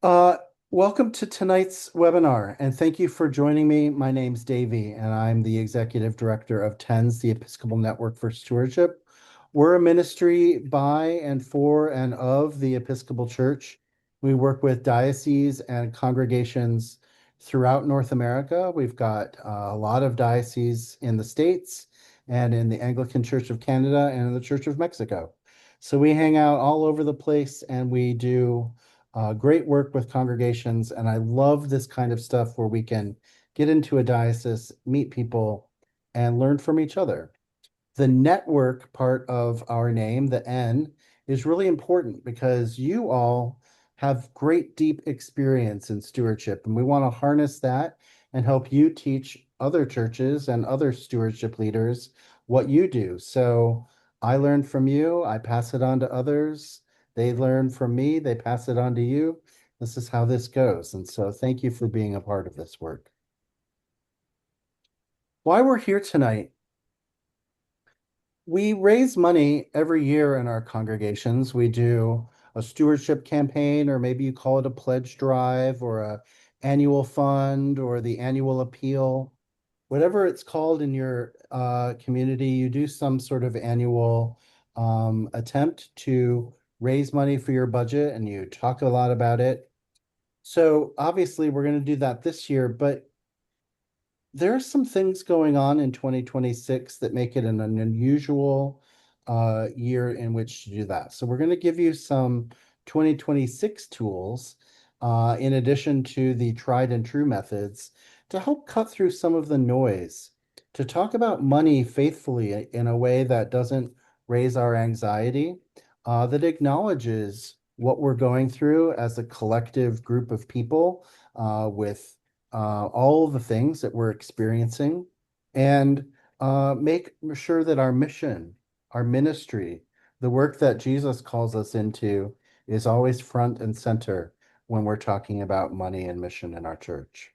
Uh, Welcome to tonight's webinar, and thank you for joining me. My name's Davey, and I'm the Executive Director of TENS, the Episcopal Network for Stewardship. We're a ministry by and for and of the Episcopal Church. We work with dioceses and congregations throughout North America. We've got a lot of dioceses in the States and in the Anglican Church of Canada and in the Church of Mexico. So we hang out all over the place and we do great work with congregations, and I love this kind of stuff where we can get into a diocese, meet people, and learn from each other. The network part of our name, the N, is really important because you all have great, deep experience in stewardship, and we want to harness that and help you teach other churches and other stewardship leaders what you do. So I learned from you, I pass it on to others. They learn from me, they pass it on to you. This is how this goes. And so thank you for being a part of this work. Why we're here tonight, we raise money every year in our congregations. We do a stewardship campaign, or maybe you call it a pledge drive, or a annual fund, or the annual appeal. Whatever it's called in your community, you do some sort of annual attempt to raise money for your budget, and you talk a lot about it. So obviously, we're going to do that this year, but there are some things going on in 2026 that make it an unusual year in which to do that. So we're going to give you some 2026 tools in addition to the tried and true methods to help cut through some of the noise, to talk about money faithfully in a way that doesn't raise our anxiety, that acknowledges what we're going through as a collective group of people with all the things that we're experiencing, and make sure that our mission, our ministry, the work that Jesus calls us into is always front and center when we're talking about money and mission in our church.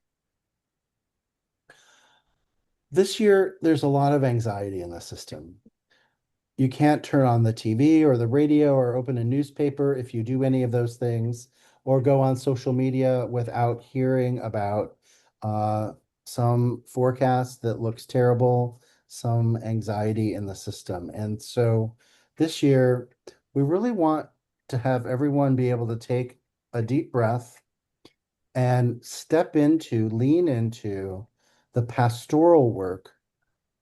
This year, there's a lot of anxiety in the system. You can't turn on the TV or the radio or open a newspaper if you do any of those things, or go on social media without hearing about uh, some forecast that looks terrible, some anxiety in the system. And so this year, we really want to have everyone be able to take a deep breath and lean into the pastoral work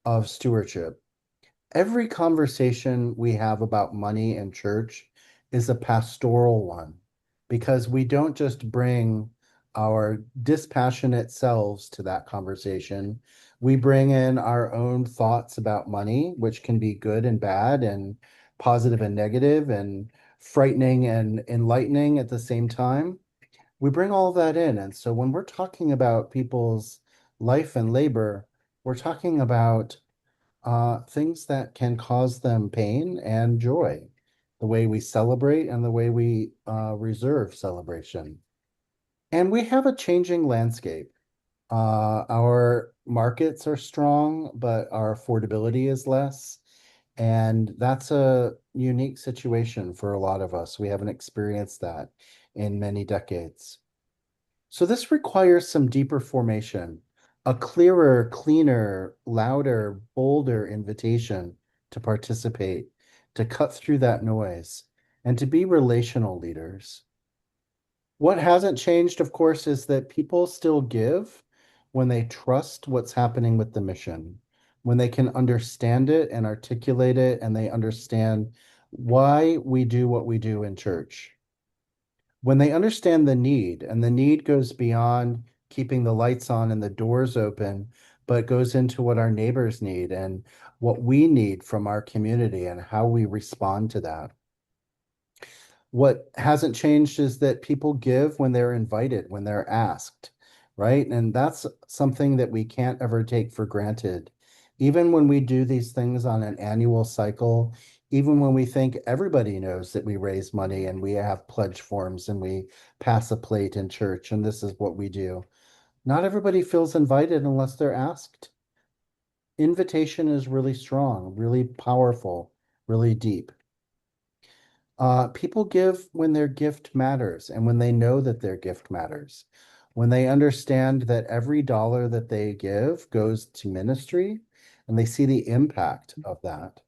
of stewardship. Every conversation we have about money and church is a pastoral one because we don't just bring our dispassionate selves to that conversation. We bring in our own thoughts about money, which can be good and bad, and positive and negative, and frightening and enlightening at the same time. We bring all that in. And so when we're talking about people's life and labor, we're talking about things that can cause them pain and joy, the way we celebrate and the way we reserve celebration. And we have a changing landscape. Our markets are strong, but our affordability is less. And that's a unique situation for a lot of us. We haven't experienced that in many decades. So this requires some deeper formation, a clearer, cleaner, louder, bolder invitation to participate, to cut through that noise, and to be relational leaders. What hasn't changed, of course, is that people still give when they trust what's happening with the mission, when they can understand it and articulate it, and they understand why we do what we do in church. When they understand the need, and the need goes beyond keeping the lights on and the doors open, but goes into what our neighbors need and what we need from our community and how we respond to that. What hasn't changed is that people give when they're invited, when they're asked, right? And that's something that we can't ever take for granted. Even when we do these things on an annual cycle, even when we think everybody knows that we raise money and we have pledge forms and we pass a plate in church and this is what we do, not everybody feels invited unless they're asked. Invitation is really strong, really powerful, really deep. People give when their gift matters and when they know that their gift matters. When they understand that every dollar that they give goes to ministry and they see the impact of that.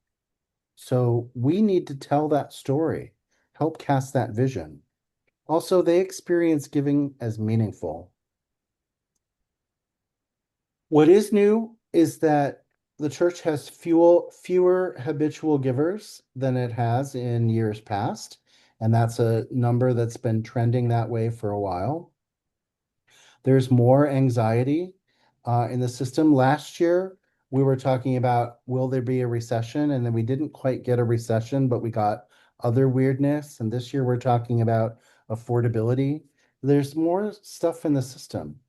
So we need to tell that story, help cast that vision. Also, they experience giving as meaningful. What is new is that the church has fewer habitual givers than it has in years past, and that's a number that's been trending that way for a while. There's more anxiety in the system. Last year, we were talking about will there be a recession, and then we didn't quite get a recession, but we got other weirdness. And this year, we're talking about affordability. There's more stuff in the system.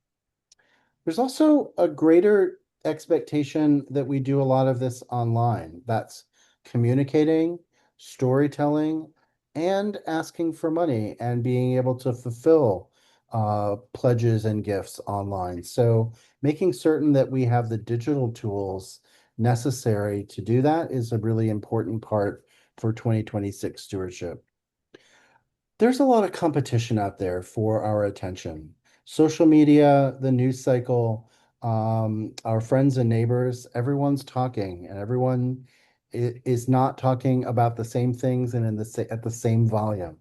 There's also a greater expectation that we do a lot of this online. That's communicating, storytelling, and asking for money and being able to fulfill pledges and gifts online. So making certain that we have the digital tools necessary to do that is a really important part for 2026 stewardship. There's a lot of competition out there for our attention. Social media, the news cycle, our friends and neighbors, everyone's talking and everyone is not talking about the same things and at the same volume.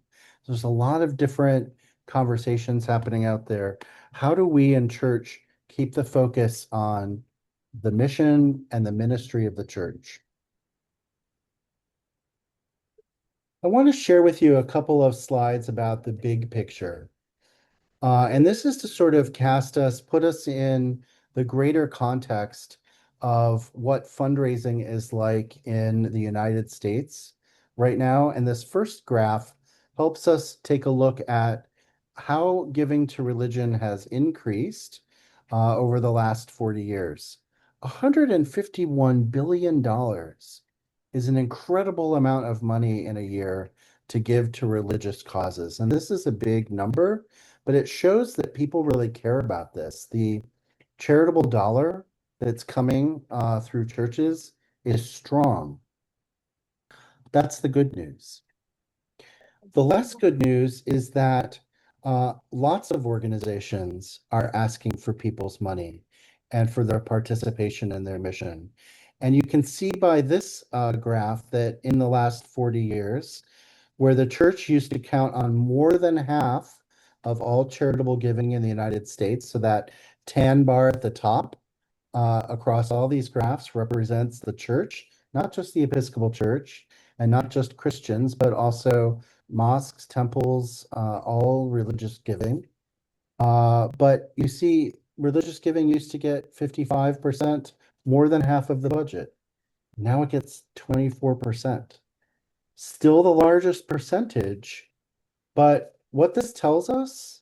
There's a lot of different conversations happening out there. How do we in church keep the focus on the mission and the ministry of the church? I want to share with you a couple of slides about the big picture. And this is to sort of put us in the greater context of what fundraising is like in the United States right now. And this first graph helps us take a look at how giving to religion has increased over the last 40 years. $151 billion is an incredible amount of money in a year to give to religious causes. And this is a big number, but it shows that people really care about this. The charitable dollar that's coming through churches is strong. That's the good news. The less good news is that lots of organizations are asking for people's money and for their participation in their mission. And you can see by this graph that in the last 40 years, where the church used to count on more than half of all charitable giving in the United States, so that tan bar at the top across all these graphs represents the church, not just the Episcopal Church and not just Christians, but also mosques, temples, all religious giving. But you see, religious giving used to get 55%, more than half of the budget. Now it gets 24%. Still the largest percentage, but what this tells us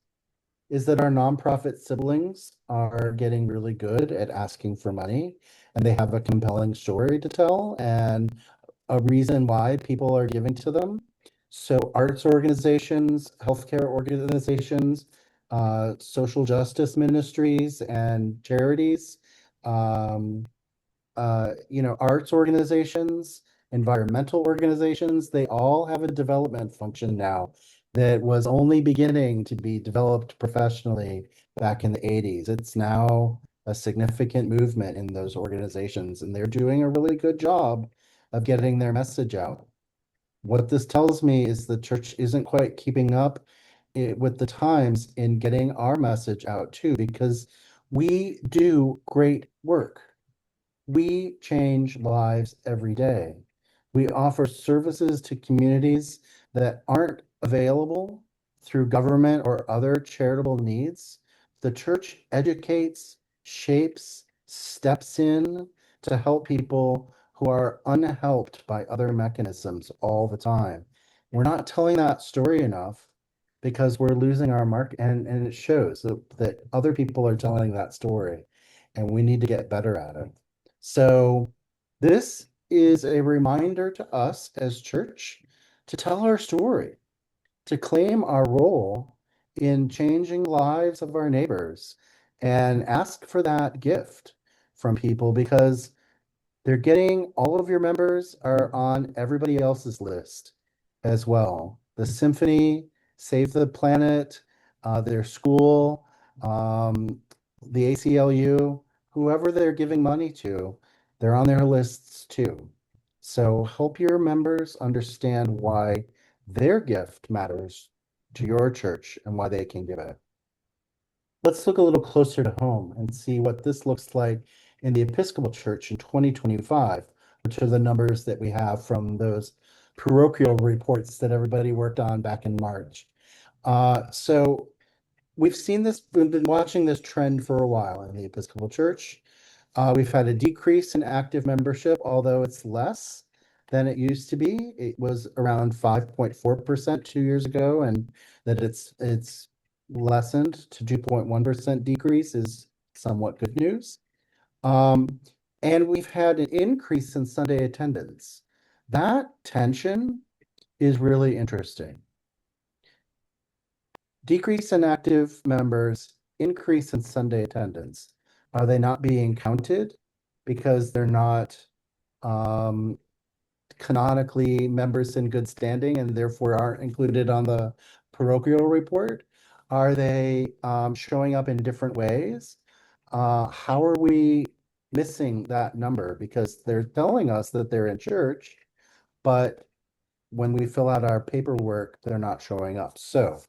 is that our nonprofit siblings are getting really good at asking for money and they have a compelling story to tell and a reason why people are giving to them. So arts organizations, healthcare organizations, social justice ministries and charities, um, arts organizations, environmental organizations, they all have a development function now that was only beginning to be developed professionally back in the 80s. It's now a significant movement in those organizations, and they're doing a really good job of getting their message out. What this tells me is the church isn't quite keeping up with the times in getting our message out too, because we do great work. We change lives every day. We offer services to communities that aren't available through government or other charitable needs. The church educates, shapes, steps in to help people who are unhelped by other mechanisms all the time. We're not telling that story enough because we're losing our mark, and it shows that other people are telling that story, and we need to get better at it. So this is a reminder to us as church to tell our story, to claim our role in changing lives of our neighbors and ask for that gift from people because they're getting all of your members are on everybody else's list. as well. The symphony, Save the Planet, their school, the ACLU, whoever they're giving money to, they're on their lists too. So help your members understand why their gift matters to your church and why they can give it. Let's look a little closer to home and see what this looks like in the Episcopal Church in 2025, which are the numbers that we have from those parochial reports that everybody worked on back in March. So we've been watching this trend for a while in the Episcopal Church. We've had a decrease in active membership, although it's less than it used to be. It was around 5.4% 2 years ago, and that it's lessened to 2.1% decrease is somewhat good news. Um, and we've had an increase in Sunday attendance. That tension is really interesting. Decrease in active members, increase in Sunday attendance. Are they not being counted because they're not um, canonically members in good standing and therefore aren't included on the parochial report? Are they showing up in different ways? How are we missing that number? Because they're telling us that they're in church, but when we fill out our paperwork, they're not showing up. So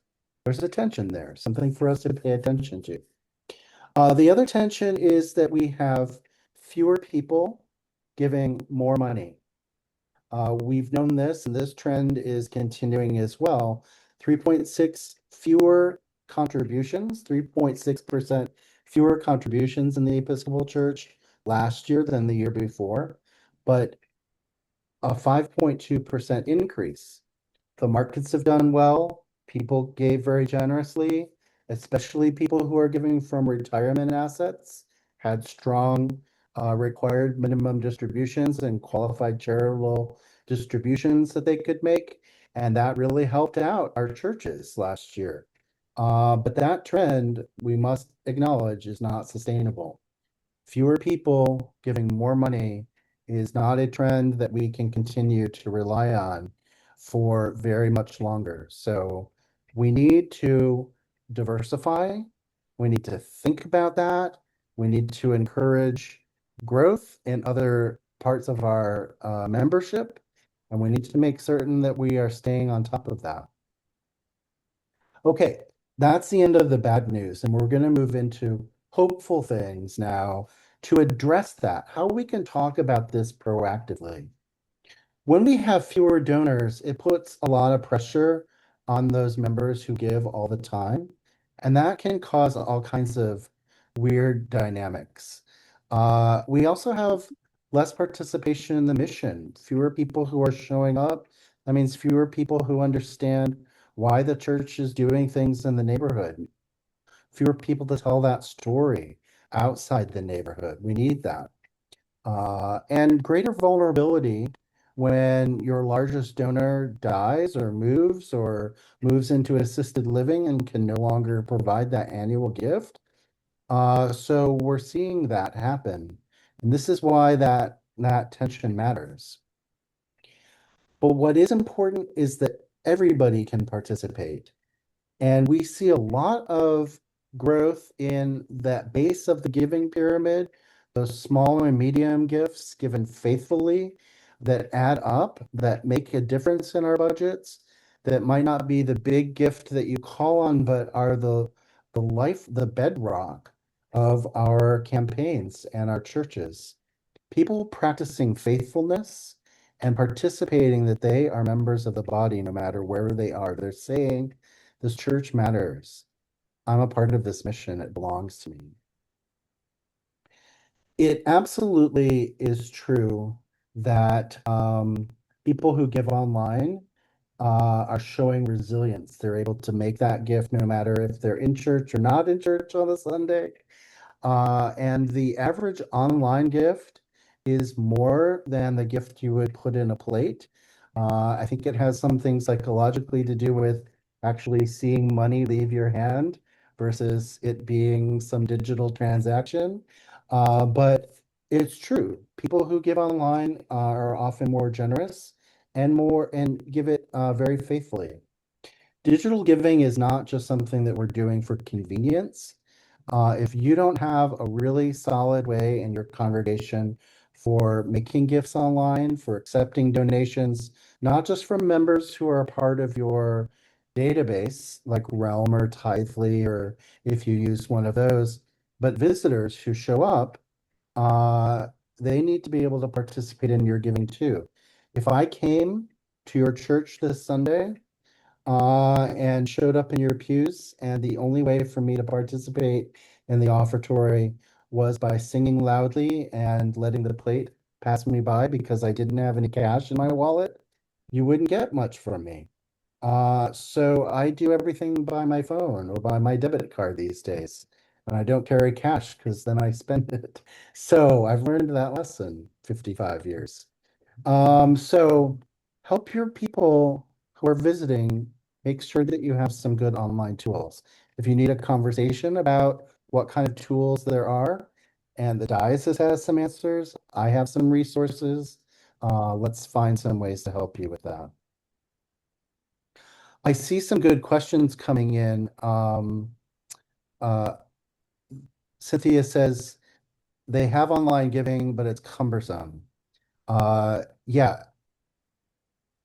there's a tension there, something for us to pay attention to. The other tension is that we have fewer people giving more money. We've known this, and this trend is continuing as well. 3.6 fewer contributions, 3.6% fewer contributions in the Episcopal Church last year than the year before, but a 5.2% increase. The markets have done well. People gave very generously, especially people who are giving from retirement assets, had strong required minimum distributions and qualified charitable distributions that they could make. And that really helped out our churches last year. But that trend, we must acknowledge, is not sustainable. Fewer people giving more money is not a trend that we can continue to rely on for very much longer. So we need to diversify. We need to think about that. We need to encourage growth in other parts of our membership. And we need to make certain that we are staying on top of that. Okay, that's the end of the bad news. And we're going to move into hopeful things now to address that, how we can talk about this proactively. When we have fewer donors, it puts a lot of pressure on those members who give all the time, and that can cause all kinds of weird dynamics. We also have less participation in the mission, fewer people who are showing up. That means fewer people who understand why the church is doing things in the neighborhood, fewer people to tell that story outside the neighborhood. We need that. And greater vulnerability when your largest donor dies or moves into assisted living and can no longer provide that annual gift. So we're seeing that happen. And this is why that tension matters. But what is important is that everybody can participate. And we see a lot of growth in that base of the giving pyramid, those small and medium gifts given faithfully that add up, that make a difference in our budgets, that might not be the big gift that you call on, but are the bedrock of our campaigns and our churches. People practicing faithfulness and participating that they are members of the body no matter where they are. They're saying, this church matters. I'm a part of this mission. It belongs to me. It absolutely is true that people who give online are showing resilience. They're able to make that gift no matter if they're in church or not in church on a Sunday. And the average online gift is more than the gift you would put in a plate. I think it has something psychologically to do with actually seeing money leave your hand versus it being some digital transaction. But it's true. People who give online are often more generous and give it very faithfully. Digital giving is not just something that we're doing for convenience. If you don't have a really solid way in your congregation for making gifts online, for accepting donations, not just from members who are a part of your database, like Realm or Tithely, or if you use one of those, but visitors who show up, uh, they need to be able to participate in your giving too. If I came to your church this Sunday, and showed up in your pews. And the only way for me to participate in the offertory was by singing loudly and letting the plate pass me by because I didn't have any cash in my wallet. You wouldn't get much from me. So I do everything by my phone or by my debit card these days. And I don't carry cash because then I spend it. So I've learned that lesson 55 years. So help your people who are visiting make sure that you have some good online tools. If you need a conversation about what kind of tools there are, and the diocese has some answers, I have some resources. Let's find some ways to help you with that. I see some good questions coming in. Uh, Cynthia says they have online giving, but it's cumbersome. Yeah,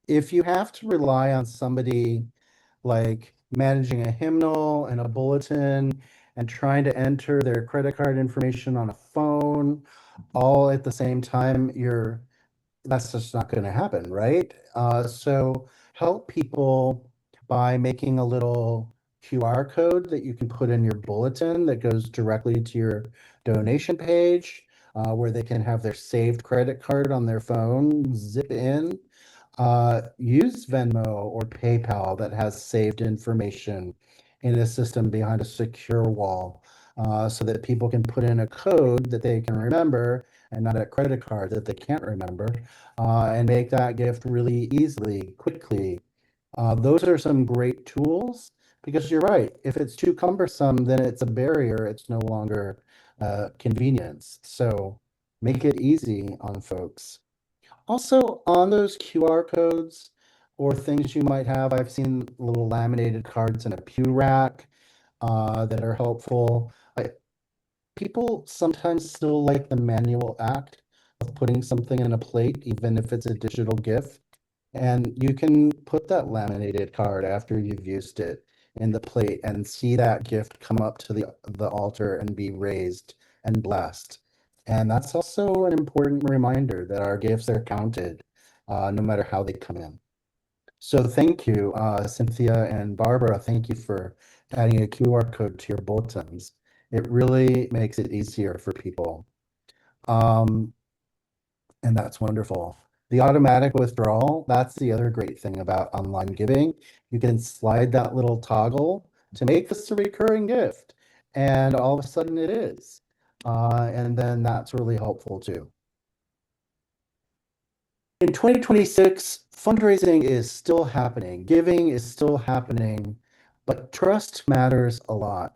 if you have to rely on somebody like managing a hymnal and a bulletin and trying to enter their credit card information on a phone all at the same time, that's just not going to happen, right? So help people by making a little QR code that you can put in your bulletin that goes directly to your donation page, where they can have their saved credit card on their phone, zip in. Use Venmo or PayPal that has saved information in a system behind a secure wall, so that people can put in a code that they can remember and not a credit card that they can't remember, and make that gift really easily, quickly. Those are some great tools because you're right. If it's too cumbersome, then it's a barrier. It's no longer convenience. So make it easy on folks. Also, on those QR codes or things you might have, I've seen little laminated cards in a pew rack that are helpful. People sometimes still like the manual act of putting something in a plate, even if it's a digital gift. And you can put that laminated card after you've used it in the plate and see that gift come up to the altar and be raised and blessed. And that's also an important reminder that our gifts are counted, no matter how they come in. So thank you, Cynthia and Barbara. Thank you for adding a QR code to your bulletins. It really makes it easier for people. Um, and that's wonderful. The automatic withdrawal, that's the other great thing about online giving. You can slide that little toggle to make this a recurring gift. And all of a sudden it is. And then that's really helpful too. In 2026, fundraising is still happening, giving is still happening, but trust matters a lot.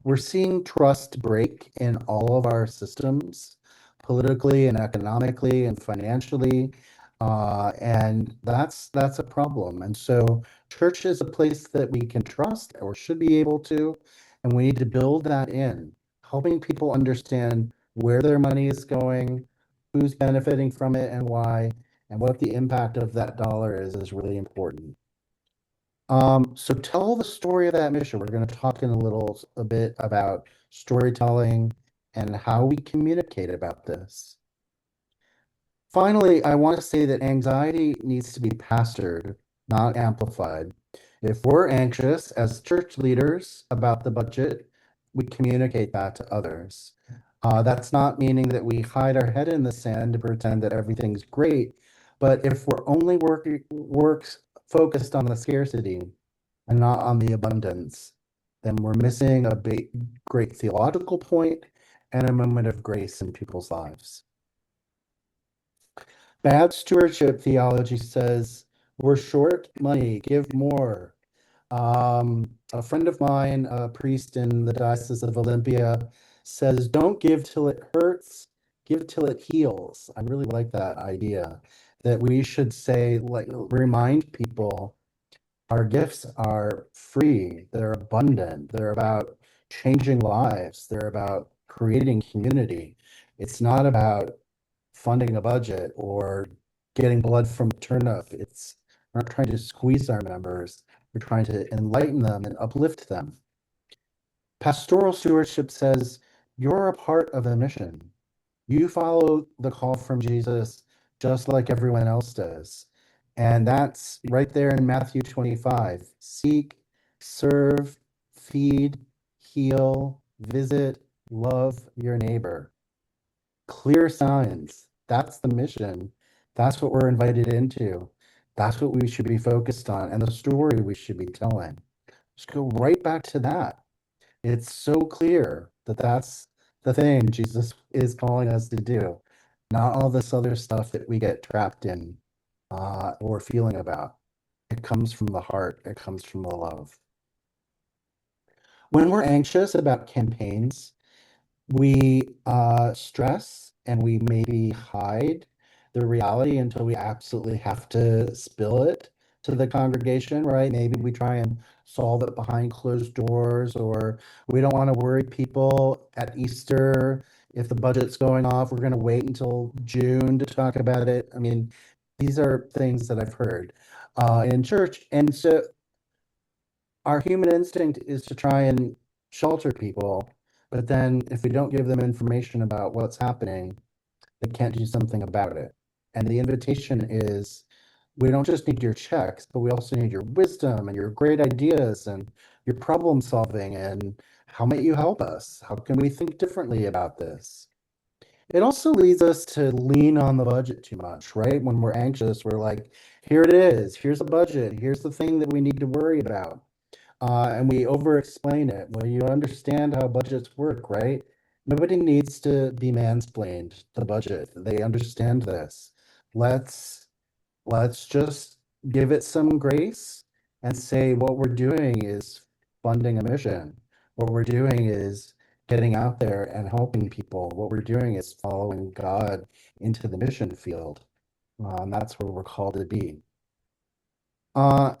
We're seeing trust break in all of our systems, politically and economically and financially, and that's a problem. And so, church is a place that we can trust or should be able to, and we need to build that in, helping people understand where their money is going, who's benefiting from it, and why, and what the impact of that dollar is really important. So tell the story of that mission. We're going to talk in a bit about storytelling and how we communicate about this. Finally, I want to say that anxiety needs to be pastored, not amplified. If we're anxious as church leaders about the budget, we communicate that to others. That's not meaning that we hide our head in the sand to pretend that everything's great, but if we're only works focused on the scarcity and not on the abundance, then we're missing a big, great theological point and a moment of grace in people's lives. Bad stewardship theology says we're short money, give more. A friend of mine, a priest in the Diocese of Olympia, says, don't give till it hurts, give till it heals. I really like that idea. that we should say, like, remind people our gifts are free, they're abundant, they're about changing lives, they're about creating community. It's not about funding a budget or getting blood from turnip. We're not trying to squeeze our members. We're trying to enlighten them and uplift them. Pastoral stewardship says you're a part of the mission. You follow the call from Jesus just like everyone else does. And that's right there in Matthew 25. Seek, serve, feed, heal, visit, love your neighbor. Clear signs. That's the mission. That's what we're invited into. That's what we should be focused on and the story we should be telling. Just go right back to that. It's so clear that that's the thing Jesus is calling us to do, not all this other stuff that we get trapped in or feeling about. It comes from the heart, it comes from the love. When we're anxious about campaigns, we stress and we maybe hide the reality until we absolutely have to spill it to the congregation, right? Maybe we try and solve it behind closed doors, or we don't want to worry people at Easter. If the budget's going off, we're going to wait until June to talk about it. I mean, these are things that I've heard in church. And so our human instinct is to try and shelter people, but then if we don't give them information about what's happening, they can't do something about it. And the invitation is we don't just need your checks, but we also need your wisdom and your great ideas and your problem solving and how might you help us? How can we think differently about this? It also leads us to lean on the budget too much, right? When we're anxious, we're like, here it is, here's the budget, here's the thing that we need to worry about. And we over explain it. Well, you understand how budgets work, right? Nobody needs to be mansplained the budget. They understand this. Let's let's just give it some grace and say what we're doing is funding a mission. What we're doing is getting out there and helping people. What we're doing is following God into the mission field. That's where we're called to be. Uh,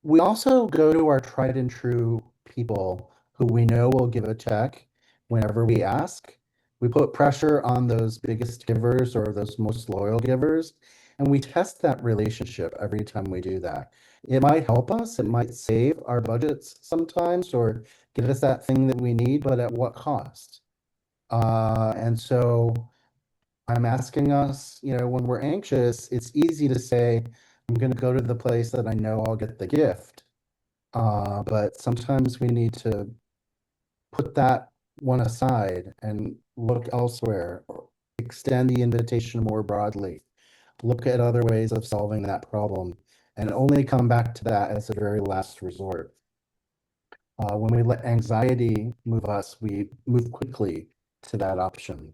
we also go to our tried and true people who we know will give a check whenever we ask. We put pressure on those biggest givers or those most loyal givers, and we test that relationship every time we do that. It might help us, it might save our budgets sometimes or get us that thing that we need, but at what cost? And so I'm asking us, when we're anxious, it's easy to say, I'm going to go to the place that I know I'll get the gift. But sometimes we need to put that one aside and look elsewhere, or extend the invitation more broadly, look at other ways of solving that problem, and only come back to that as a very last resort. When we let anxiety move us, we move quickly to that option.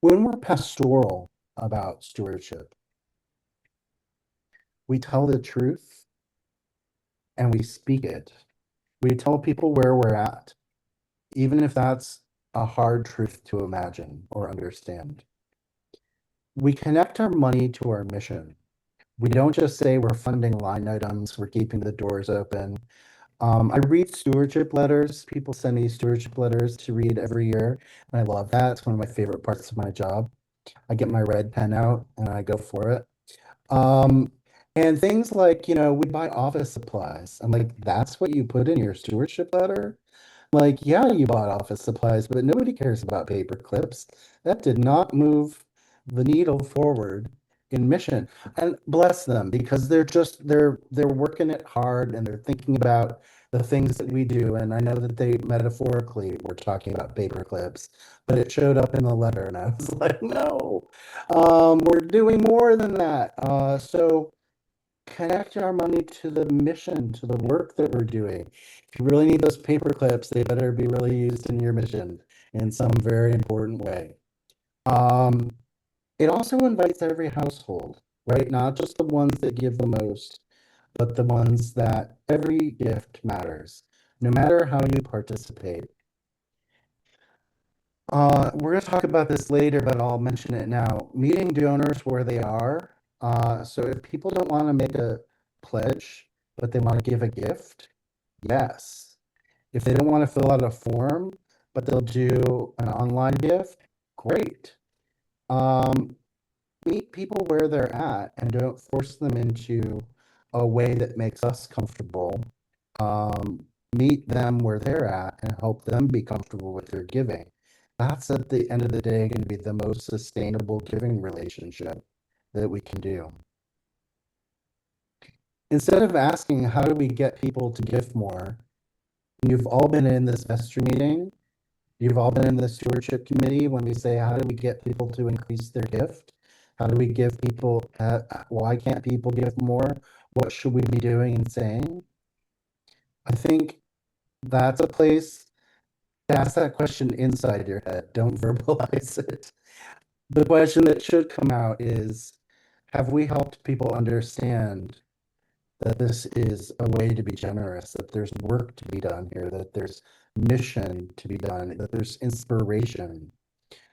When we're pastoral about stewardship, we tell the truth and we speak it. We tell people where we're at, even if that's a hard truth to imagine or understand. We connect our money to our mission. We don't just say we're funding line items, we're keeping the doors open. I read stewardship letters. People send me stewardship letters to read every year, and I love that. It's one of my favorite parts of my job. I get my red pen out and I go for it. Um, and things like, we buy office supplies. I'm like, that's what you put in your stewardship letter? Like, yeah, you bought office supplies, but nobody cares about paper clips. That did not move the needle forward in mission. And bless them because they're working it hard and they're thinking about the things that we do. And I know that they metaphorically were talking about paper clips, but it showed up in the letter and I was like, no, we're doing more than that. So connect our money to the mission, to the work that we're doing. If you really need those paper clips, they better be really used in your mission in some very important way. Um, it also invites every household, right? Not just the ones that give the most, but the ones that every gift matters, no matter how you participate. We're going to talk about this later, but I'll mention it now. Meeting donors where they are. So if people don't want to make a pledge, but they want to give a gift, yes. If they don't want to fill out a form, but they'll do an online gift, great. Um, Meet people where they're at and don't force them into a way that makes us comfortable. Um, Meet them where they're at and help them be comfortable with their giving. That's at the end of the day going to be the most sustainable giving relationship that we can do. Instead of asking, how do we get people to give more? You've all been in this investor meeting. You've all been in the stewardship committee when we say, how do we get people to increase their gift? How do we give people, why can't people give more? What should we be doing and saying? I think that's a place to ask that question inside your head. Don't verbalize it. The question that should come out is, have we helped people understand that this is a way to be generous, that there's work to be done here, that there's mission to be done, that there's inspiration?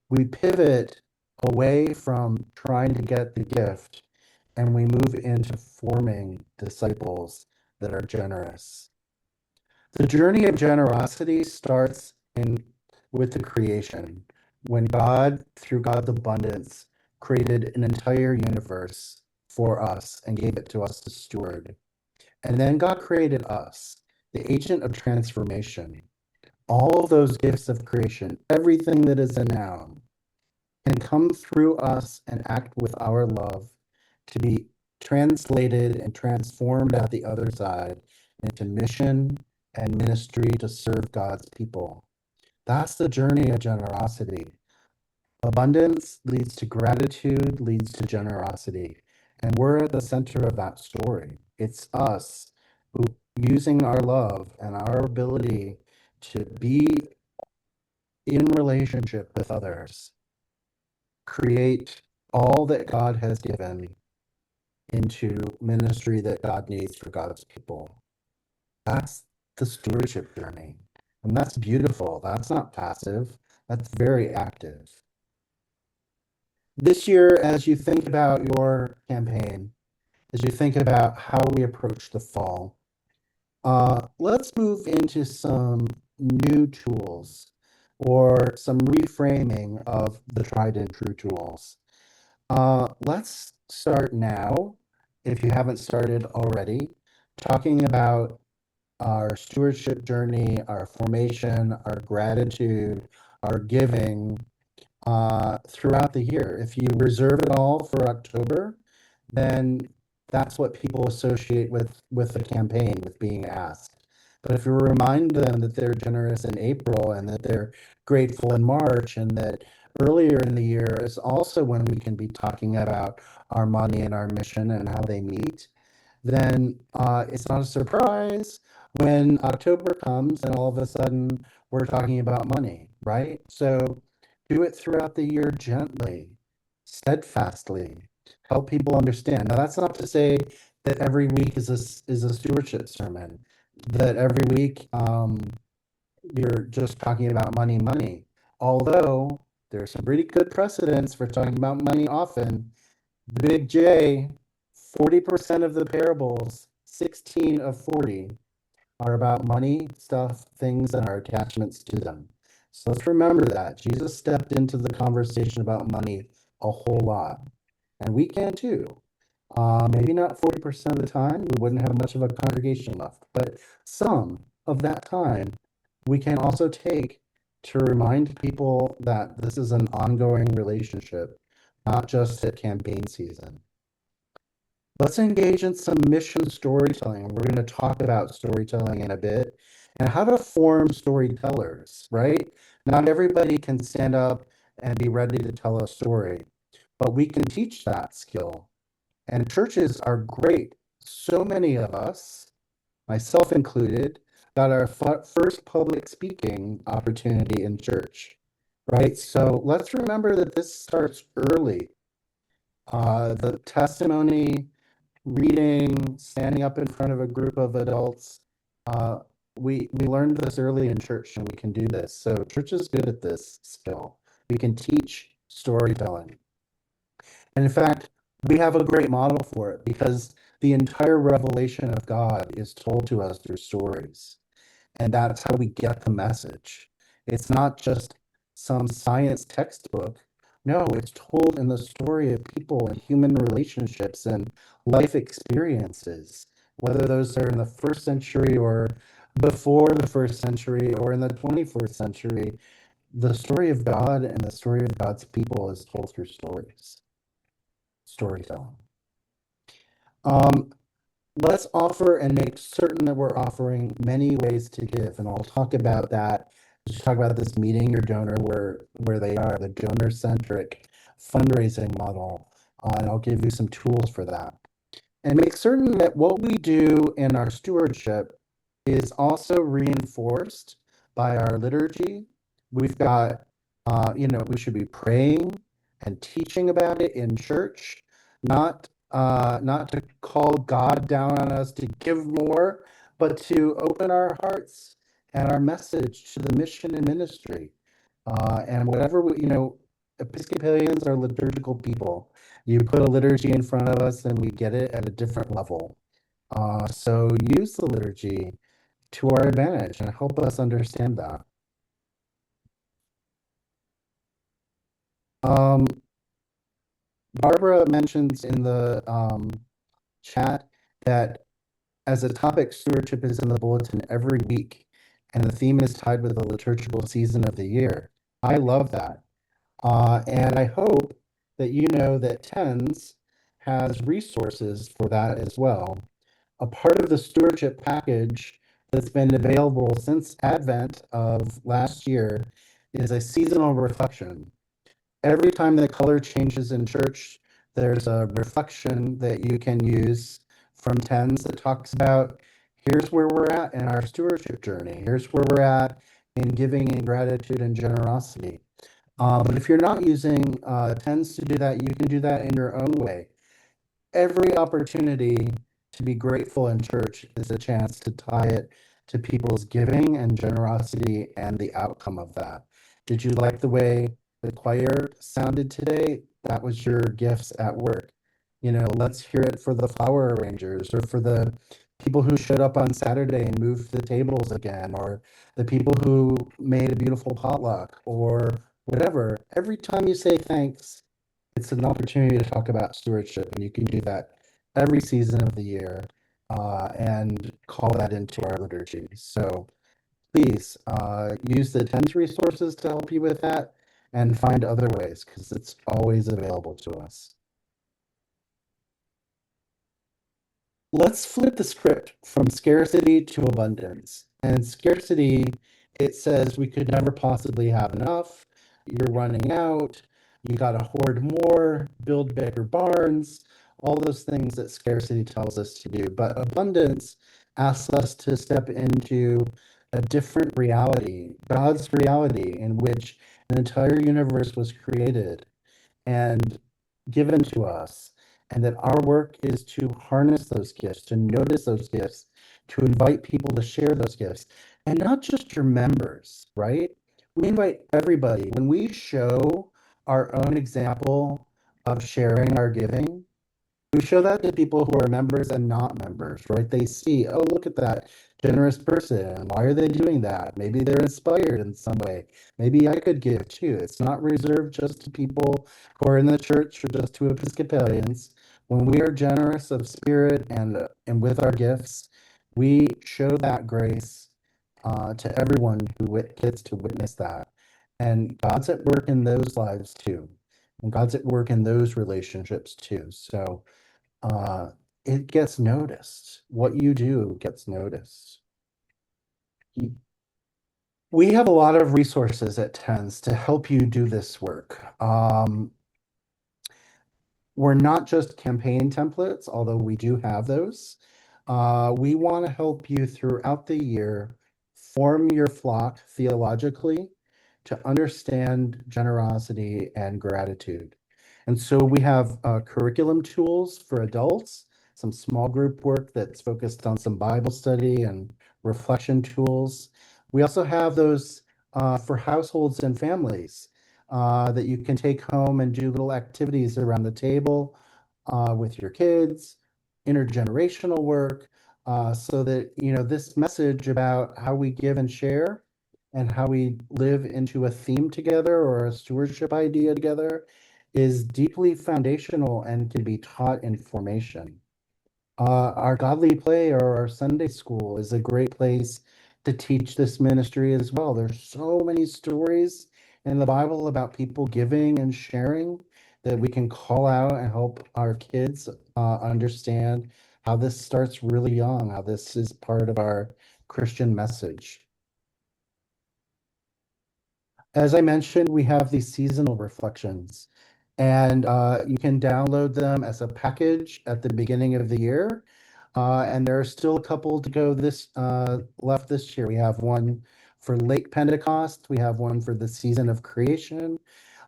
We pivot away from trying to get the gift and we move into forming disciples that are generous. The journey of generosity starts in with the creation, when God, through God's abundance, created an entire universe for us and gave it to us to steward. And then God created us, the agent of transformation. All of those gifts of creation, everything that is a noun, can come through us and act with our love to be translated and transformed at the other side into mission and ministry to serve God's people. That's the journey of generosity. Abundance leads to gratitude, leads to generosity. And we're at the center of that story. It's us who, using our love and our ability to be in relationship with others, create all that God has given into ministry that God needs for God's people. That's the stewardship journey. And that's beautiful. That's not passive, that's very active. This year, as you think about your campaign, as you think about how we approach the fall, let's move into some new tools or some reframing of the tried and true tools. Let's start now, if you haven't started already, talking about our stewardship journey, our formation, our gratitude, our giving throughout the year. If you reserve it all for October, then that's what people associate with the campaign, with being asked. But if you remind them that they're generous in April and that they're grateful in March and that earlier in the year is also when we can be talking about our money and our mission and how they meet, then it's not a surprise when October comes and all of a sudden we're talking about money, right? So do it throughout the year gently, steadfastly, help people understand. Now, that's not to say that every week is a stewardship sermon, that every week you're just talking about money, money. Although there's some pretty good precedents for talking about money often. The big J, 40% of the parables, 16 of 40, are about money, stuff, things, and our attachments to them. So let's remember that. Jesus stepped into the conversation about money a whole lot. And we can too. Maybe not 40% of the time, we wouldn't have much of a congregation left, but some of that time we can also take to remind people that this is an ongoing relationship, not just at campaign season. Let's engage in some mission storytelling. We're going to talk about storytelling in a bit and how to form storytellers, right? Not everybody can stand up and be ready to tell a story, but we can teach that skill. And churches are great. So many of us, myself included, got our first public speaking opportunity in church, right? So let's remember that this starts early. The testimony, reading, standing up in front of a group of adults, we learned this early in church and we can do this. So church is good at this skill. We can teach storytelling. And in fact, we have a great model for it because the entire revelation of God is told to us through stories. And that's how we get the message. It's not just some science textbook. No, it's told in the story of people and human relationships and life experiences, whether those are in the first century or before the first century or in the 21st century. The story of God and the story of God's people is told through stories, storytelling. Um, let's offer and make certain that we're offering many ways to give. And I'll talk about that. Let's talk about this meeting your donor where they are, the donor-centric fundraising model. And I'll give you some tools for that. And make certain that what we do in our stewardship is also reinforced by our liturgy. We've got, we should be praying and teaching about it in church, not to call God down on us to give more, but to open our hearts and our message to the mission and ministry. And whatever Episcopalians are liturgical people. You put a liturgy in front of us and we get it at a different level. So use the liturgy to our advantage and help us understand that. Um, Barbara mentions in the chat that as a topic, stewardship is in the bulletin every week, and the theme is tied with the liturgical season of the year. I love that. And I hope that you know that TENS has resources for that as well. A part of the stewardship package that's been available since Advent of last year is a seasonal reflection. Every time the color changes in church, there's a reflection that you can use from TENS that talks about here's where we're at in our stewardship journey. Here's where we're at in giving and gratitude and generosity. But if you're not using TENS to do that, you can do that in your own way. Every opportunity to be grateful in church is a chance to tie it to people's giving and generosity and the outcome of that. Did you like the way the choir sounded today? That was your gifts at work. Let's hear it for the flower arrangers or for the people who showed up on Saturday and moved the tables again, or the people who made a beautiful potluck or whatever. Every time you say thanks, it's an opportunity to talk about stewardship, and you can do that every season of the year and call that into our liturgy. So please use the TENS resources to help you with that and find other ways because it's always available to us. Let's flip the script from scarcity to abundance. And scarcity, it says we could never possibly have enough. You're running out. You got to hoard more, build bigger barns, all those things that scarcity tells us to do. But abundance asks us to step into a different reality, God's reality, in which an entire universe was created and given to us, and that our work is to harness those gifts, to notice those gifts, to invite people to share those gifts, and not just your members, right? We invite everybody. When we show our own example of sharing our giving, we show that to people who are members and not members, right? They see, oh, look at that generous person. Why are they doing that? Maybe they're inspired in some way. Maybe I could give too. It's not reserved just to people who are in the church or just to Episcopalians. When we are generous of spirit and with our gifts, we show that grace to everyone who gets to witness that. And God's at work in those lives too. And God's at work in those relationships too. So uh, it gets noticed. What you do gets noticed. We have a lot of resources at TENS to help you do this work. We're not just campaign templates, although we do have those. We want to help you throughout the year form your flock theologically to understand generosity and gratitude. And so we have curriculum tools for adults, some small group work that's focused on some Bible study and reflection tools. We also have those for households and families that you can take home and do little activities around the table with your kids, intergenerational work, so that, this message about how we give and share and how we live into a theme together or a stewardship idea together is deeply foundational and can be taught in formation. Our godly play or our Sunday school is a great place to teach this ministry as well. There's so many stories in the Bible about people giving and sharing that we can call out and help our kids understand how this starts really young, how this is part of our Christian message. As I mentioned, we have these seasonal reflections, and you can download them as a package at the beginning of the year. And there are still a couple to go left this year. We have one for late Pentecost. We have one for the season of creation.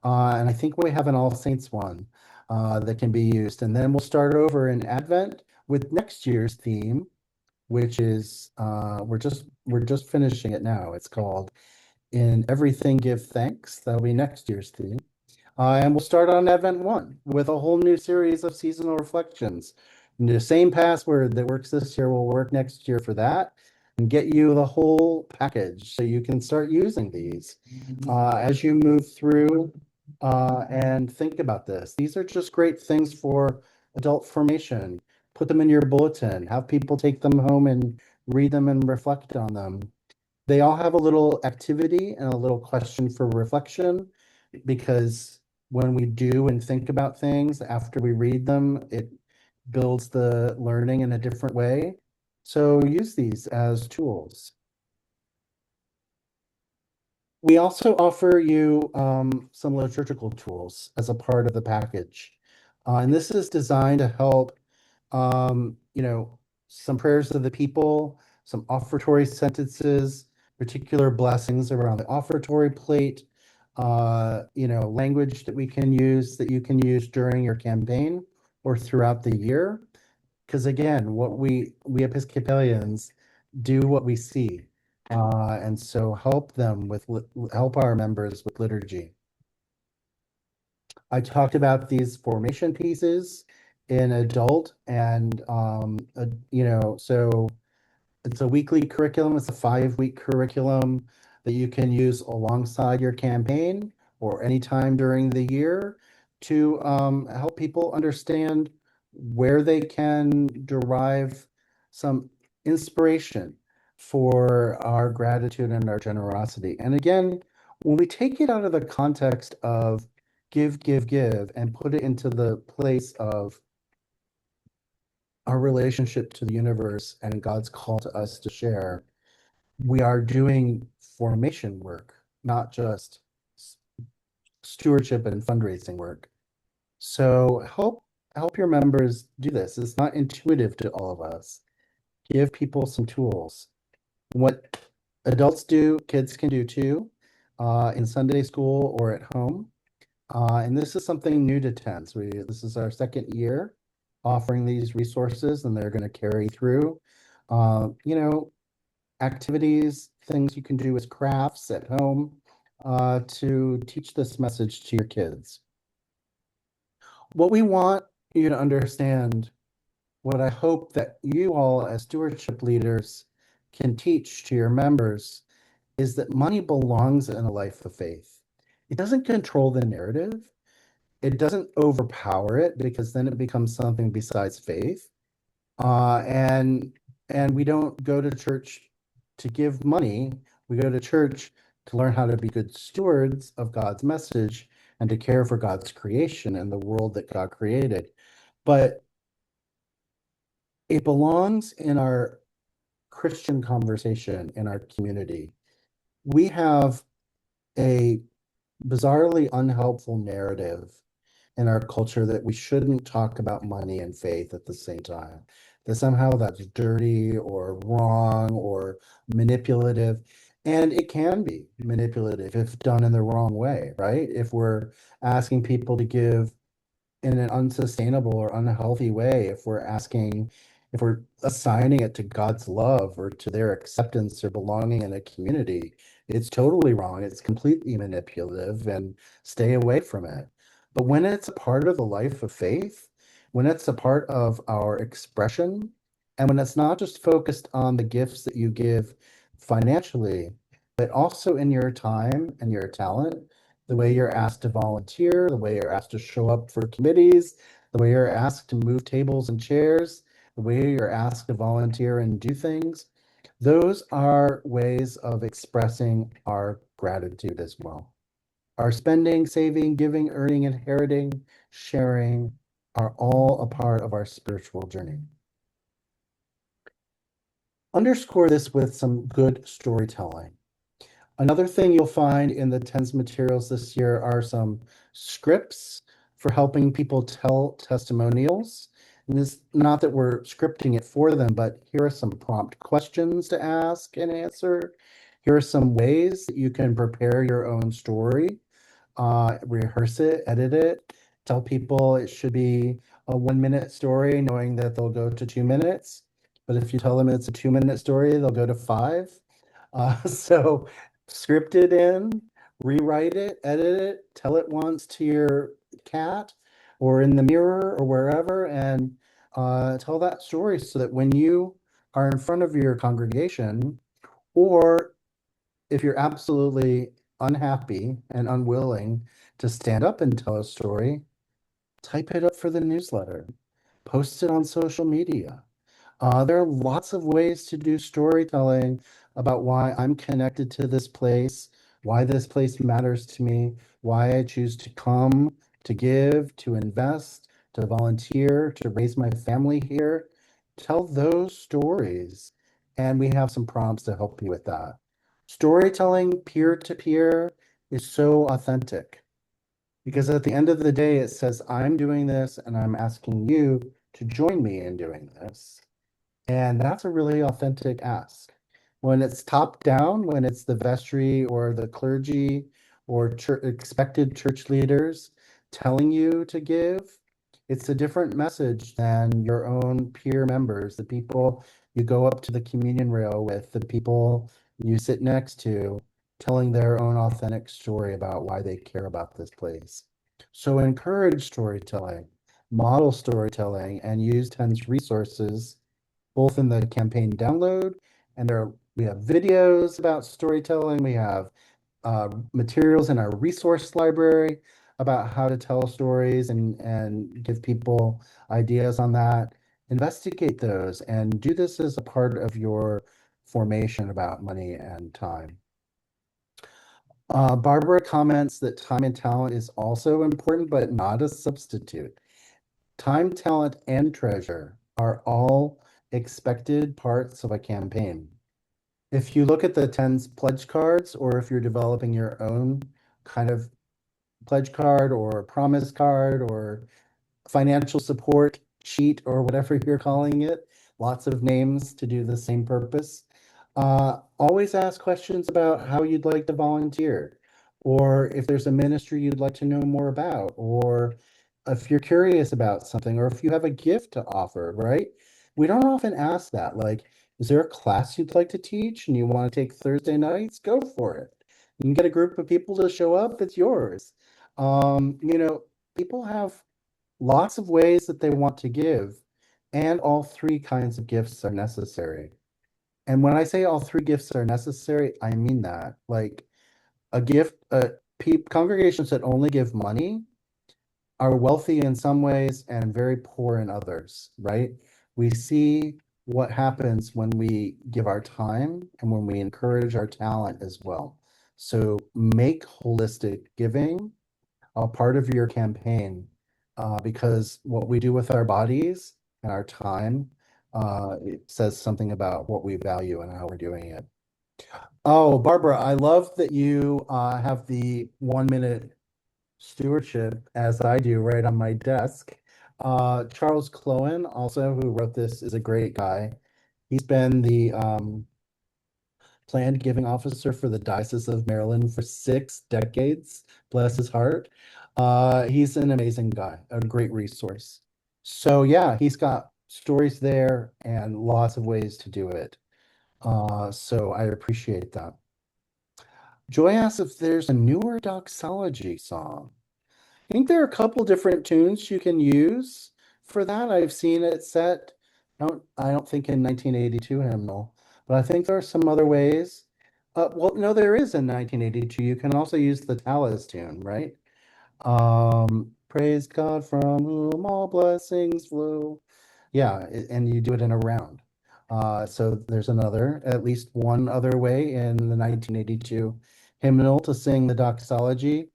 And I think we have an All Saints one that can be used. And then we'll start over in Advent with next year's theme, which is we're just finishing it now. It's called In Everything Give Thanks. That'll be next year's theme. And we'll start on Advent 1 with a whole new series of seasonal reflections. And the same password that works this year will work next year for that and get you the whole package so you can start using these as you move through and think about this. These are just great things for adult formation. Put them in your bulletin, have people take them home and read them and reflect on them. They all have a little activity and a little question for reflection because when we do and think about things after we read them, it builds the learning in a different way. So use these as tools. We also offer you some liturgical tools as a part of the package. And this is designed to help, some prayers of the people, some offertory sentences, particular blessings around the offertory plate, language that we can use that you can use during your campaign or throughout the year. Because again, what we Episcopalians do what we see. And so help our members with liturgy. I talked about these formation pieces in adult and so it's a weekly curriculum. It's a 5-week curriculum that you can use alongside your campaign or anytime during the year to help people understand where they can derive some inspiration for our gratitude and our generosity. And again, when we take it out of the context of give, give, give, and put it into the place of our relationship to the universe and God's call to us to share, we are doing formation work, not just stewardship and fundraising work. So help your members do this. It's not intuitive to all of us. Give people some tools. What adults do, kids can do too, in Sunday school or at home. And this is something new to TENS. This is our second year offering these resources, and they're going to carry through. Activities, things you can do as crafts at home to teach this message to your kids. What we want you to understand, what I hope that you all as stewardship leaders can teach to your members is that money belongs in a life of faith. It doesn't control the narrative. It doesn't overpower it because then it becomes something besides faith. And we don't go to church to give money. We go to church to learn how to be good stewards of God's message and to care for God's creation and the world that God created. But it belongs in our Christian conversation in our community. We have a bizarrely unhelpful narrative in our culture that we shouldn't talk about money and faith at the same time. That somehow that's dirty or wrong or manipulative. And it can be manipulative if done in the wrong way, right? If we're asking people to give in an unsustainable or unhealthy way if we're assigning it to God's love or to their acceptance or belonging in a community. It's totally wrong. It's completely manipulative, and stay away from it. But when it's a part of the life of faith, when it's a part of our expression, and when it's not just focused on the gifts that you give financially, but also in your time and your talent, the way you're asked to volunteer, the way you're asked to show up for committees, the way you're asked to move tables and chairs, the way you're asked to volunteer and do things, those are ways of expressing our gratitude as well. Our spending, saving, giving, earning, inheriting, sharing are all a part of our spiritual journey. Underscore this with some good storytelling. Another thing you'll find in the TENS materials this year are some scripts for helping people tell testimonials. And it's not that we're scripting it for them, but here are some prompt questions to ask and answer. Here are some ways that you can prepare your own story, rehearse it, edit it, tell people it should be a 1 minute story, knowing that they'll go to 2 minutes. But if you tell them it's a 2 minute story, they'll go to five. So script it in, rewrite it, edit it, tell it once to your cat or in the mirror or wherever, and tell that story so that when you are in front of your congregation, or if you're absolutely unhappy and unwilling to stand up and tell a story, type it up for the newsletter, post it on social media. There are lots of ways to do storytelling about why I'm connected to this place, why this place matters to me, why I choose to come, to give, to invest, to volunteer, to raise my family here. Tell those stories, and we have some prompts to help you with that. Storytelling peer to peer is so authentic because at the end of the day, it says, I'm doing this and I'm asking you to join me in doing this. And that's a really authentic ask. When it's top down, when it's the vestry or the clergy or expected church leaders telling you to give, it's a different message than your own peer members, the people you go up to the communion rail with, the people you sit next to, telling their own authentic story about why they care about this place. So encourage storytelling, model storytelling, and use TENS resources both in the campaign download, and we have videos about storytelling. We have materials in our resource library about how to tell stories and give people ideas on that. Investigate those and do this as a part of your formation about money and time. Barbara comments that time and talent is also important, but not a substitute. Time, talent, and treasure are all expected parts of a campaign. If you look at the TENS pledge cards, or if you're developing your own kind of pledge card or promise card or financial support sheet or whatever you're calling it, lots of names to do the same purpose. Always ask questions about how you'd like to volunteer, or if there's a ministry you'd like to know more about, or if you're curious about something, or if you have a gift to offer, right? We don't often ask that. Like, is there a class you'd like to teach and you want to take Thursday nights? Go for it. You can get a group of people to show up, it's yours. People have lots of ways that they want to give, and all three kinds of gifts are necessary. And when I say all three gifts are necessary, I mean that. Like a gift, congregations that only give money are wealthy in some ways and very poor in others, right? We see what happens when we give our time and when we encourage our talent as well. So make holistic giving a part of your campaign, because what we do with our bodies and our time, it says something about what we value and how we're doing it. Oh, Barbara, I love that you have the 1 minute stewardship as I do right on my desk. Charles Clowen, also who wrote this, is a great guy. He's been the planned giving officer for the Diocese of Maryland for 6 decades. Bless his heart. He's an amazing guy, a great resource. So yeah, he's got stories there and lots of ways to do it. So I appreciate that. Joy asks if there's a newer doxology song. I think there are a couple different tunes you can use for that. I've seen it set. I don't think in 1982 hymnal, but I think there are some other ways. Well, no, there is in 1982. You can also use the Tallis tune, right? Praise God from whom all blessings flow. Yeah, and you do it in a round. So there's at least one other way in the 1982 hymnal to sing the doxology.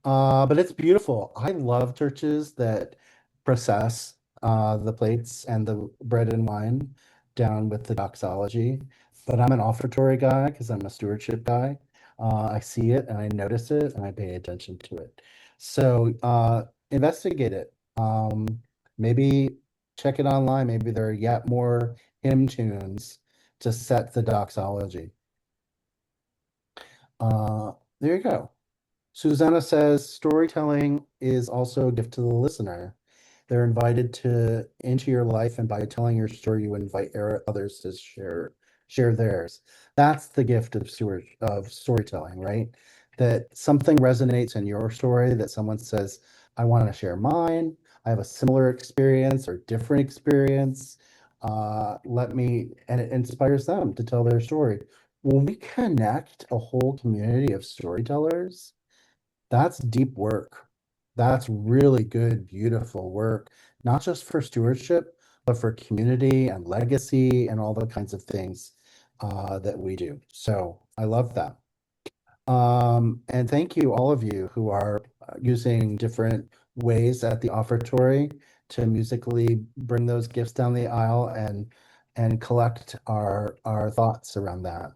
But it's beautiful. I love churches that process the plates and the bread and wine down with the doxology. But I'm an offertory guy because I'm a stewardship guy. I see it and I notice it and I pay attention to it. So investigate it. Maybe check it online. Maybe there are yet more hymn tunes to set the doxology. There you go. Susanna says storytelling is also a gift to the listener. They're invited to into your life, and by telling your story, you invite others to share theirs. That's the gift of storytelling, right? That something resonates in your story, that someone says, I want to share mine. I have a similar experience or different experience. And it inspires them to tell their story. When we connect a whole community of storytellers, that's deep work. That's really good, beautiful work, not just for stewardship, but for community and legacy and all the kinds of things that we do. So I love that. And thank you, all of you who are using different ways at the offertory to musically bring those gifts down the aisle and collect our thoughts around that.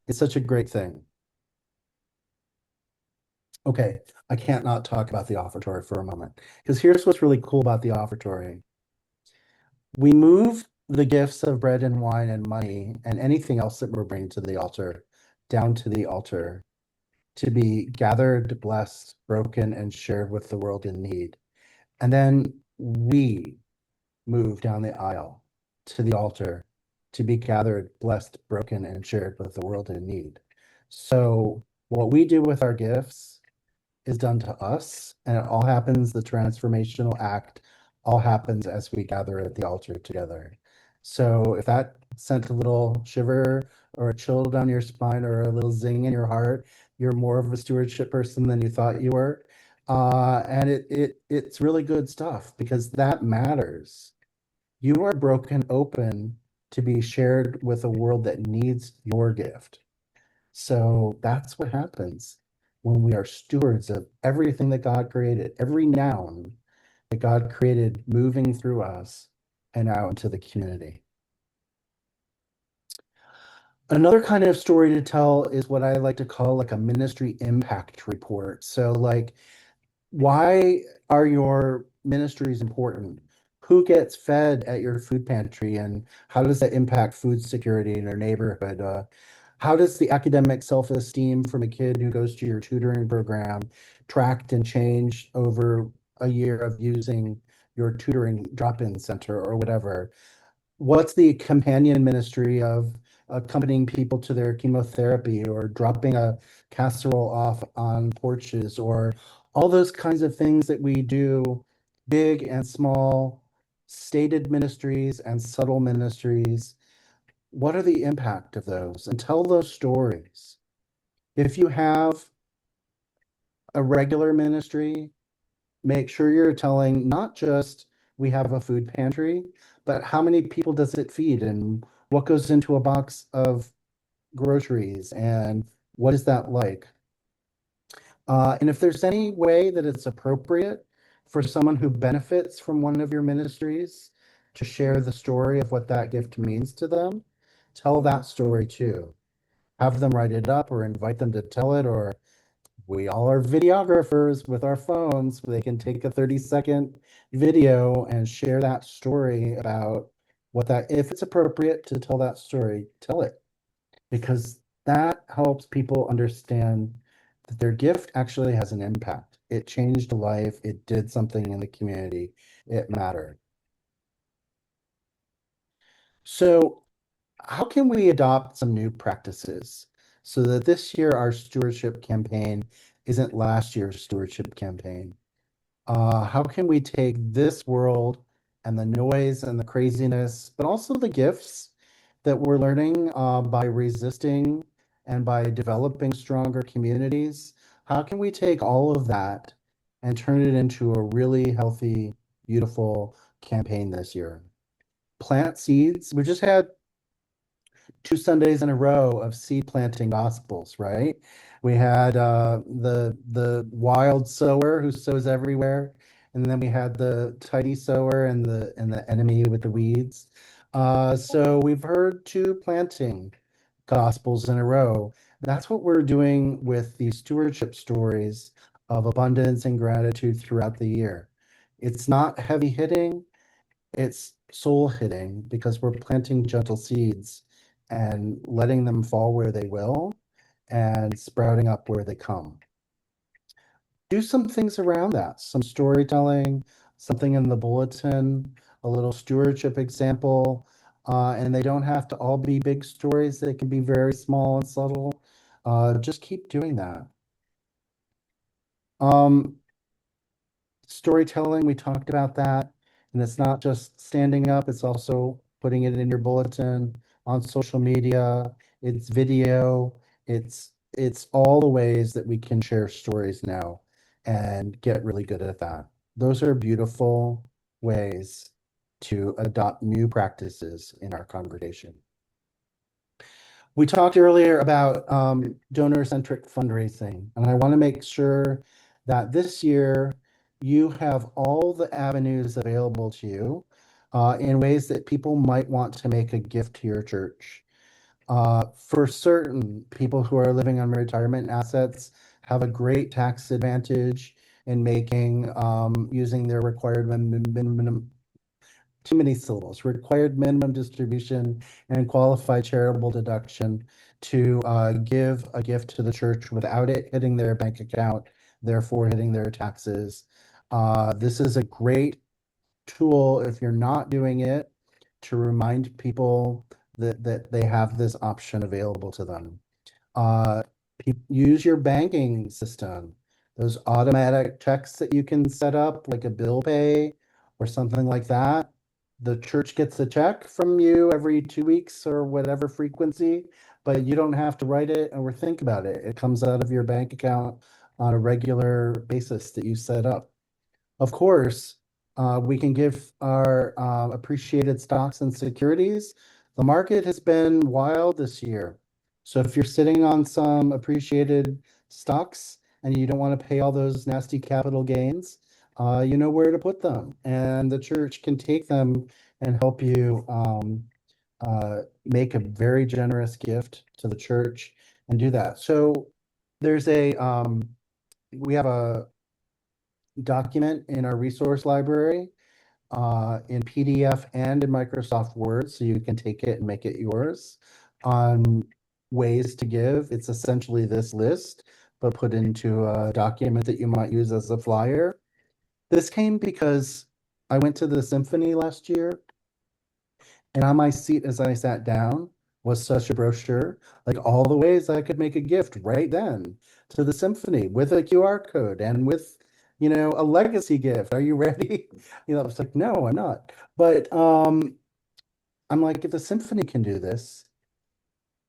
It's such a great thing. Okay, I can't not talk about the offertory for a moment because here's what's really cool about the offertory. We move the gifts of bread and wine and money and anything else that we're bringing to the altar down to the altar to be gathered, blessed, broken, and shared with the world in need. And then we move down the aisle to the altar to be gathered, blessed, broken, and shared with the world in need. So what we do with our gifts is done to us, and it all happens, the transformational act all happens as we gather at the altar together. So if that sent a little shiver or a chill down your spine or a little zing in your heart, you're more of a stewardship person than you thought you were. And it's really good stuff because that matters. You are broken open to be shared with a world that needs your gift. So that's what happens when we are stewards of everything that God created, every noun that God created moving through us and out into the community. Another kind of story to tell is what I like to call like a ministry impact report. So like, why are your ministries important? Who gets fed at your food pantry and how does that impact food security in your neighborhood? How does the academic self-esteem from a kid who goes to your tutoring program tracked and change over a year of using your tutoring drop-in center or whatever? What's the companion ministry of accompanying people to their chemotherapy or dropping a casserole off on porches or all those kinds of things that we do, big and small, stated ministries and subtle ministries? What are the impact of those? And tell those stories. If you have a regular ministry, make sure you're telling not just we have a food pantry, but how many people does it feed and what goes into a box of groceries and what is that like? And if there's any way that it's appropriate for someone who benefits from one of your ministries to share the story of what that gift means to them, tell that story too. Have them write it up or invite them to tell it, or we all are videographers with our phones. They can take a 30-second video and share that story about what that, if it's appropriate to tell that story, tell it. Because that helps people understand that their gift actually has an impact. It changed a life. It did something in the community. It mattered. So how can we adopt some new practices so that this year our stewardship campaign isn't last year's stewardship campaign? How can we take this world and the noise and the craziness, but also the gifts that we're learning by resisting and by developing stronger communities? How can we take all of that and turn it into a really healthy, beautiful campaign this year? Plant seeds. We just had 2 Sundays in a row of seed planting gospels, right? We had the wild sower who sows everywhere, and then we had the tidy sower and the enemy with the weeds. So we've heard two planting gospels in a row. That's what we're doing with these stewardship stories of abundance and gratitude throughout the year. It's not heavy hitting, it's soul hitting because we're planting gentle seeds and letting them fall where they will and sprouting up where they come. Do some things around that, some storytelling, something in the bulletin, a little stewardship example. And they don't have to all be big stories, they can be very small and subtle. Just keep doing that. Um, Storytelling, we talked about that. And it's not just standing up, it's also putting it in your bulletin, on social media, it's video, it's all the ways that we can share stories now and get really good at that. Those are beautiful ways to adopt new practices in our congregation. We talked earlier about donor-centric fundraising, and I want to make sure that this year you have all the avenues available to you in ways that people might want to make a gift to your church. For certain, people who are living on retirement assets have a great tax advantage in making using their required minimum too many syllables, required minimum distribution and qualified charitable deduction to give a gift to the church without it hitting their bank account, therefore hitting their taxes. This is a great tool if you're not doing it to remind people that they have this option available to them. Uh, Use your banking system. Those automatic checks that you can set up, like a bill pay or something like that. The church gets a check from you every 2 weeks or whatever frequency, but you don't have to write it or think about it. It comes out of your bank account on a regular basis that you set up. Of course, we can give our appreciated stocks and securities. The market has been wild this year. So if you're sitting on some appreciated stocks and you don't want to pay all those nasty capital gains, you know where to put them. And the church can take them and help you make a very generous gift to the church and do that. So there's we have a document in our resource library in PDF and in Microsoft Word, so you can take it and make it yours on ways to give. It's essentially this list, but put into a document that you might use as a flyer. This came because I went to the symphony last year, and on my seat as I sat down was such a brochure, like all the ways I could make a gift right then to the symphony with a QR code and with, a legacy gift. Are you ready? I was like, no, I'm not. But I'm like, if the symphony can do this,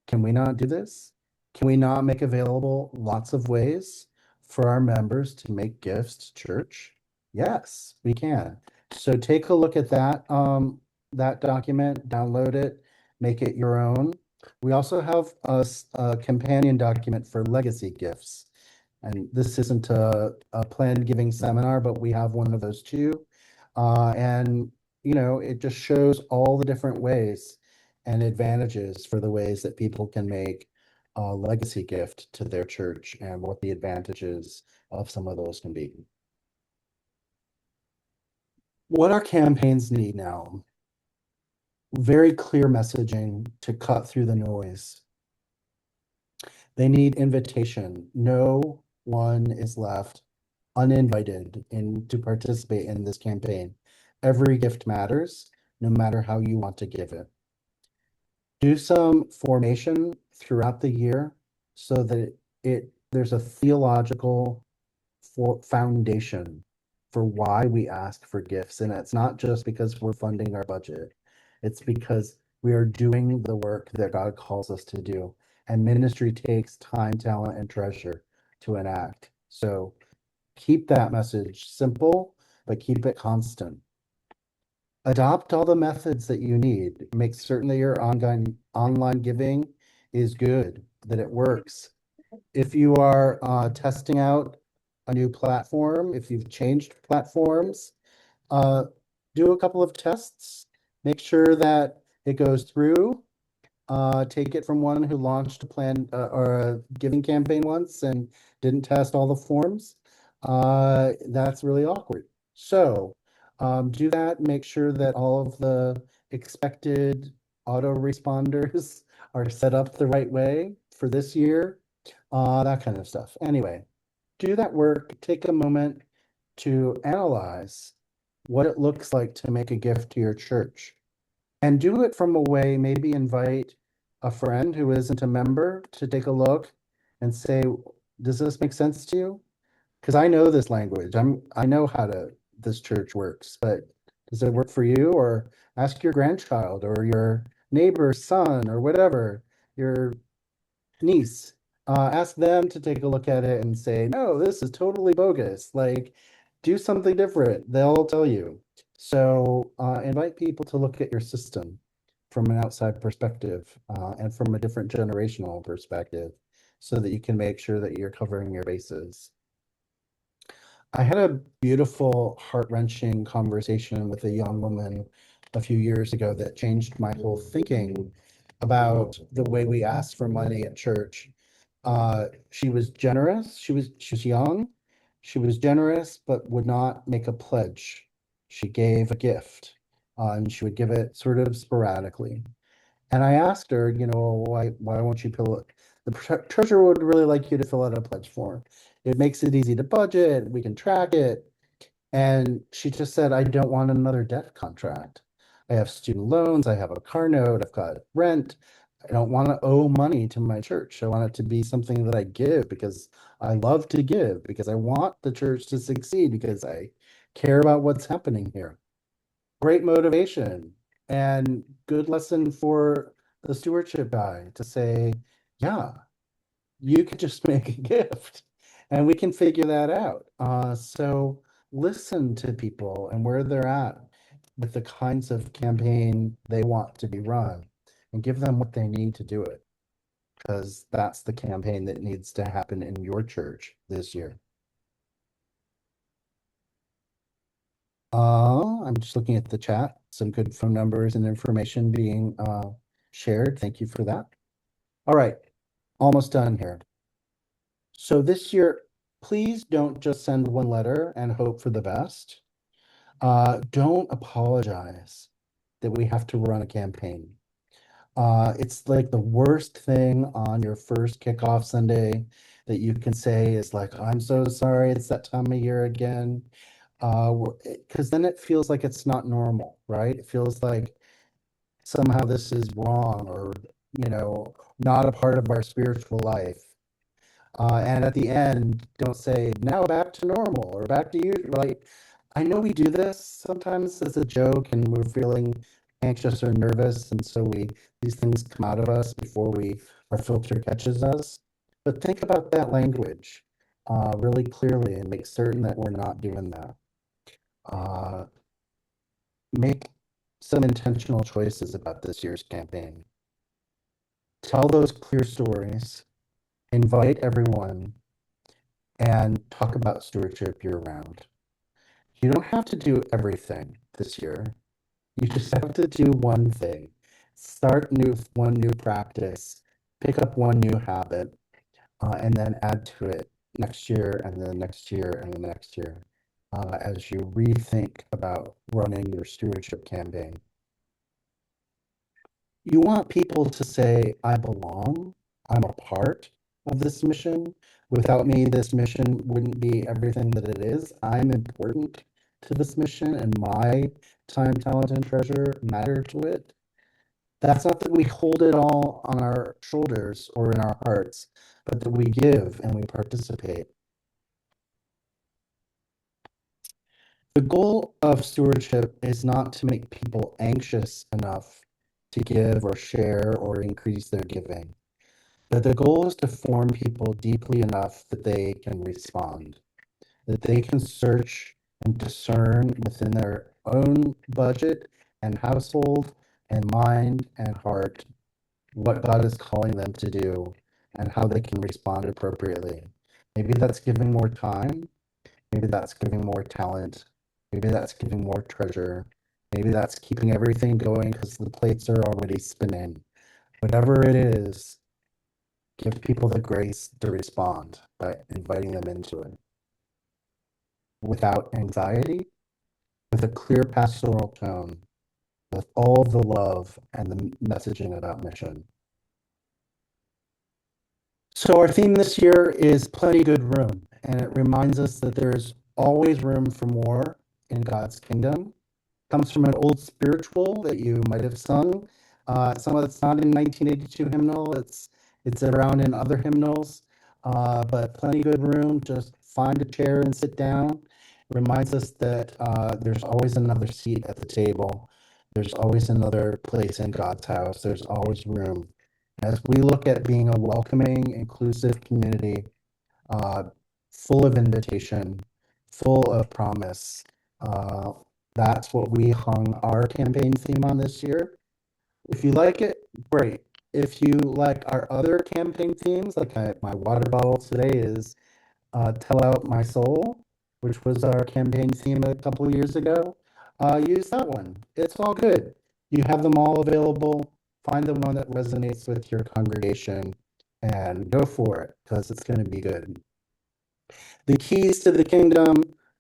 can we not do this? Can we not make available lots of ways for our members to make gifts to church? Yes, we can. So take a look at that document, download it, make it your own. We also have a companion document for legacy gifts. And this isn't a planned giving seminar, but we have one of those too. And it just shows all the different ways and advantages for the ways that people can make a legacy gift to their church and what the advantages of some of those can be. What our campaigns need now, very clear messaging to cut through the noise. They need invitation. No one is left uninvited in to participate in this campaign. Every gift matters, no matter how you want to give it. Do some formation throughout the year so that there's a theological foundation for why we ask for gifts. And it's not just because we're funding our budget. It's because we are doing the work that God calls us to do. And ministry takes time, talent, and treasure to enact. So keep that message simple, but keep it constant. Adopt all the methods that you need. Make certain that your online giving is good, that it works. If you are testing out a new platform, if you've changed platforms, uh, do a couple of tests. Make sure that it goes through. Take it from one who launched a plan or a giving campaign once and didn't test all the forms. That's really awkward. So do that. Make sure that all of the expected autoresponders are set up the right way for this year. That kind of stuff. Anyway, do that work. Take a moment to analyze what it looks like to make a gift to your church. And do it from a way, maybe invite a friend who isn't a member to take a look and say, does this make sense to you? Because I know this language. I know how this church works, but does it work for you? Or ask your grandchild or your neighbor's son or whatever, your niece. Ask them to take a look at it and say, no, this is totally bogus. Like, do something different. They'll tell you. So invite people to look at your system from an outside perspective and from a different generational perspective so that you can make sure that you're covering your bases. I had a beautiful, heart-wrenching conversation with a young woman a few years ago that changed my whole thinking about the way we ask for money at church. She was generous. She was young. She was generous, but would not make a pledge. She gave a gift, and she would give it sort of sporadically. And I asked her, why won't you fill it? The treasurer would really like you to fill out a pledge form. It makes it easy to budget. We can track it. And she just said, I don't want another debt contract. I have student loans. I have a car note. I've got rent. I don't want to owe money to my church. I want it to be something that I give because I love to give, because I want the church to succeed, because I care about what's happening here. Great motivation and good lesson for the stewardship guy to say, yeah, you could just make a gift and we can figure that out. So listen to people and where they're at with the kinds of campaign they want to be run and give them what they need to do it, because that's the campaign that needs to happen in your church this year. I'm just looking at the chat, some good phone numbers and information being shared. Thank you for that. All right, almost done here. So this year, please don't just send one letter and hope for the best. Don't apologize that we have to run a campaign. It's like the worst thing on your first kickoff Sunday that you can say is like, I'm so sorry, it's that time of year again. Because then it feels like it's not normal, right? It feels like somehow this is wrong or, not a part of our spiritual life. And at the end, don't say, now back to normal or back to you. Like, I know we do this sometimes as a joke and we're feeling anxious or nervous. And so these things come out of us before our filter catches us. But think about that language really clearly and make certain that we're not doing that. Make some intentional choices about this year's campaign. Tell those clear stories, invite everyone, and talk about stewardship year round. You don't have to do everything this year. You just have to do one thing. Start one new practice, pick up one new habit, and then add to it next year and the next year and the next year as you rethink about running your stewardship campaign. You want people to say, I belong, I'm a part, of this mission. Without me, this mission wouldn't be everything that it is. I'm important to this mission, and my time, talent, and treasure matter to it. That's not that we hold it all on our shoulders or in our hearts, but that we give and we participate. The goal of stewardship is not to make people anxious enough to give or share or increase their giving, but the goal is to form people deeply enough that they can respond, that they can search and discern within their own budget and household and mind and heart what God is calling them to do and how they can respond appropriately. Maybe that's giving more time. Maybe that's giving more talent. Maybe that's giving more treasure. Maybe that's keeping everything going because the plates are already spinning. Whatever it is, give people the grace to respond by inviting them into it without anxiety, with a clear pastoral tone, with all the love and the messaging about mission. So our theme this year is Plenty Good Room, and it reminds us that there's always room for more in God's kingdom. It comes from an old spiritual that you might have sung. Some of it's not in 1982 hymnal. It's around in other hymnals. But Plenty Good Room, just find a chair and sit down. It reminds us that there's always another seat at the table. There's always another place in God's house. There's always room. As we look at being a welcoming, inclusive community, uh, full of invitation, full of promise, that's what we hung our campaign theme on this year. If you like it, great. If you like our other campaign themes, like my water bottle today is Tell Out My Soul, which was our campaign theme a couple of years ago, use that one. It's all good. You have them all available. Find the one that resonates with your congregation and go for it because it's going to be good. The keys to the kingdom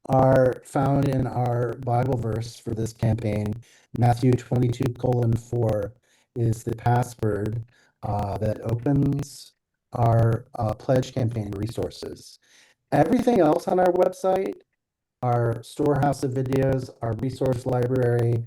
are found in our Bible verse for this campaign. Matthew 22:4 is the password that opens our pledge campaign resources. Everything else on our website, our storehouse of videos, our resource library,